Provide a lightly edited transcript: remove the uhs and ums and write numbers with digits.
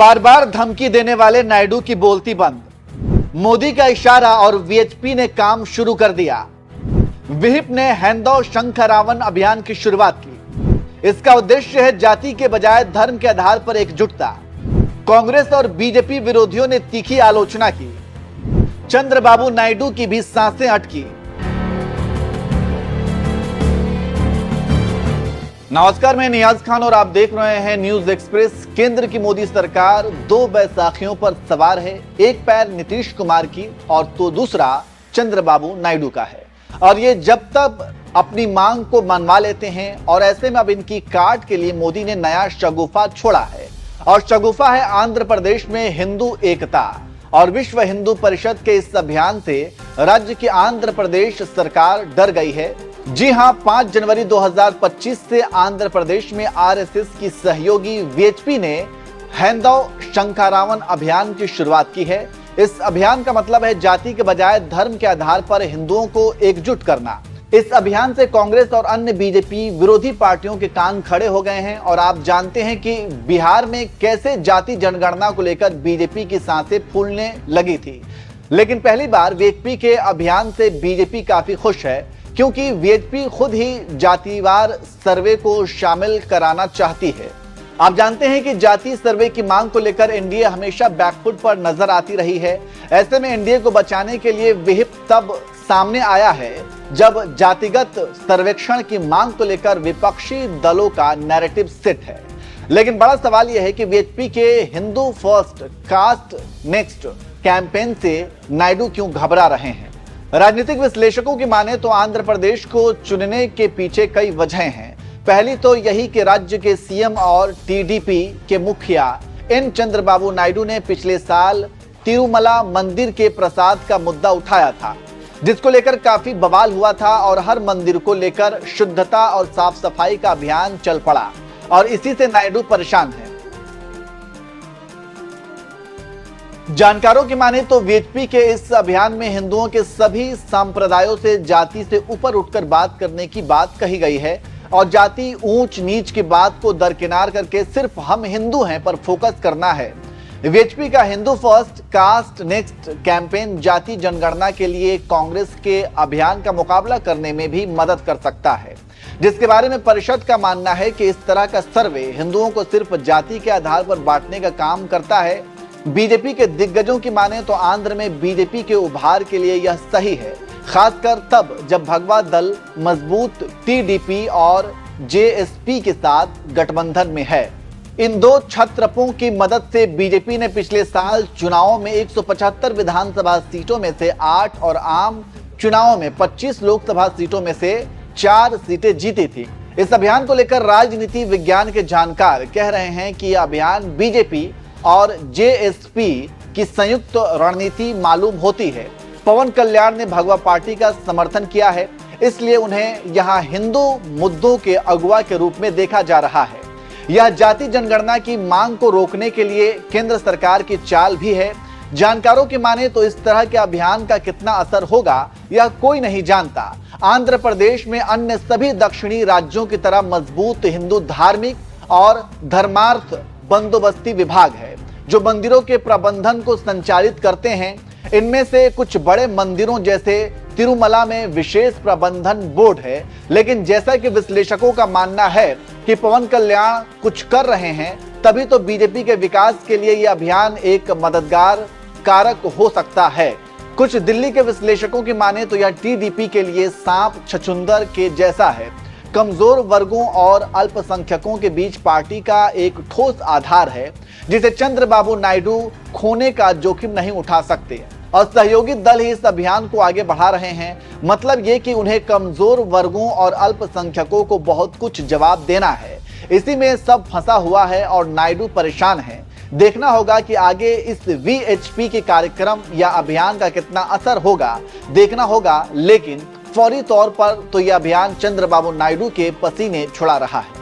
बार बार धमकी देने वाले नायडू की बोलती बंद। मोदी का इशारा और वीएचपी ने काम शुरू कर दिया। विहिप ने हैंदो शंखरावन अभियान की शुरुआत की। इसका उद्देश्य है जाति के बजाय धर्म के आधार पर एकजुटता। कांग्रेस और बीजेपी विरोधियों ने तीखी आलोचना की। चंद्रबाबू नायडू की भी सांसें अटकी। नमस्कार, मैं नियाज खान और आप देख रहे हैं न्यूज एक्सप्रेस। केंद्र की मोदी सरकार दो बैसाखियों पर सवार है। एक पैर नीतीश कुमार की और तो दूसरा चंद्रबाबू नायडू का है। और ये जब तक अपनी मांग को मनवा लेते हैं और ऐसे में अब इनकी काट के लिए मोदी ने नया शगुफा छोड़ा है। और शगुफा है आंध्र प्रदेश में हिंदू एकता। और विश्व हिंदू परिषद के इस अभियान से राज्य की आंध्र प्रदेश सरकार डर गई है। जी हां, 5 जनवरी 2025 से आंध्र प्रदेश में आरएसएस की सहयोगी वीएचपी ने हैंदो शंखरावन अभियान की शुरुआत की है। इस अभियान का मतलब है जाति के बजाय धर्म के आधार पर हिंदुओं को एकजुट करना। इस अभियान से कांग्रेस और अन्य बीजेपी विरोधी पार्टियों के कान खड़े हो गए हैं। और आप जानते हैं कि बिहार में कैसे जाति जनगणना को लेकर बीजेपी की सांसें फूलने लगी थी। लेकिन पहली बार वीएचपी के अभियान से बीजेपी काफी खुश है, क्योंकि वीएचपी खुद ही जातिवार सर्वे को शामिल कराना चाहती है। आप जानते हैं कि जाति सर्वे की मांग को लेकर एनडीए हमेशा बैकफुट पर नजर आती रही है। ऐसे में एनडीए को बचाने के लिए विहिप तब सामने आया है जब जातिगत सर्वेक्षण की मांग को लेकर विपक्षी दलों का नैरेटिव सेट है। लेकिन बड़ा सवाल यह है कि वीएचपी के Hindu first caste next campaign से नायडू क्यों घबरा रहे हैं। राजनीतिक विश्लेषकों की माने तो आंध्र प्रदेश को चुनने के पीछे कई वजहें हैं। पहली तो यही कि राज्य के सीएम और टीडीपी के मुखिया एन चंद्रबाबू नायडू ने पिछले साल तिरुमला मंदिर के प्रसाद का मुद्दा उठाया था, जिसको लेकर काफी बवाल हुआ था। और हर मंदिर को लेकर शुद्धता और साफ सफाई का अभियान चल पड़ा और इसी से नायडू परेशान है। जानकारों की माने तो वीएचपी के इस अभियान में हिंदुओं के सभी संप्रदायों से जाति से ऊपर उठकर बात करने की बात कही गई है। और जाति ऊंच नीच की बात को दरकिनार करके सिर्फ हम हिंदू हैं पर फोकस करना है। वीएचपी का Hindu first caste next campaign जाति जनगणना के लिए कांग्रेस के अभियान का मुकाबला करने में भी मदद कर सकता है, जिसके बारे में परिषद का मानना है कि इस तरह का सर्वे हिंदुओं को सिर्फ जाति के आधार पर बांटने का काम करता है। बीजेपी के दिग्गजों की माने तो आंध्र में बीजेपी के उभार के लिए यह सही है, खासकर तब जब भगवा दल मजबूत टीडीपी और जेएसपी के साथ गठबंधन में है। इन दो छत्रपों की मदद से बीजेपी ने पिछले साल चुनावों में 175 विधानसभा सीटों में से 8 और आम चुनावों में 25 लोकसभा सीटों में से 4 सीटें जीती थी। इस अभियान को लेकर राजनीति विज्ञान के जानकार कह रहे हैं कि यह अभियान बीजेपी और जेएसपी की संयुक्त रणनीति मालूम होती है। पवन कल्याण ने भगवा पार्टी का समर्थन किया है, इसलिए उन्हें यहां हिंदू मुद्दों के अगुवा के रूप में देखा जा रहा है। यह जाति जनगणना की मांग को रोकने के लिए केंद्र सरकार की चाल भी है। जानकारों की माने तो इस तरह के अभियान का कितना असर होगा यह कोई नहीं जानता। आंध्र प्रदेश में अन्य सभी दक्षिणी राज्यों की तरह मजबूत हिंदू धार्मिक और धर्मार्थ बंदोबस्ती विभाग है, जो मंदिरों के प्रबंधन को संचालित करते हैं। इनमें से कुछ बड़े मंदिरों जैसे तिरुमला में विशेष प्रबंधन बोर्ड है। लेकिन जैसा कि विश्लेषकों का मानना है कि पवन कल्याण कुछ कर रहे हैं, तभी तो बीजेपी के विकास के लिए यह अभियान एक मददगार कारक हो सकता है। कुछ दिल्ली के विश्लेषकों की माने तो यह टीडीपी के लिए सांप छछूंदर के जैसा है। कमजोर वर्गों और अल्पसंख्यकों के बीच पार्टी का एक ठोस आधार है, जिसे चंद्रबाबू नायडू खोने का जोखिम नहीं उठा सकते। और सहयोगी दल ही इस अभियान को आगे बढ़ा रहे हैं। मतलब ये कि उन्हें कमजोर वर्गों और अल्पसंख्यकों को बहुत कुछ जवाब देना है। इसी में सब फंसा हुआ है और नायडू परेशान है। देखना होगा कि आगे इस वीएचपी के कार्यक्रम या अभियान का कितना असर होगा, देखना होगा। लेकिन फौरी तौर पर तो यह अभियान चंद्रबाबू नायडू के पसीने छुड़ा रहा है।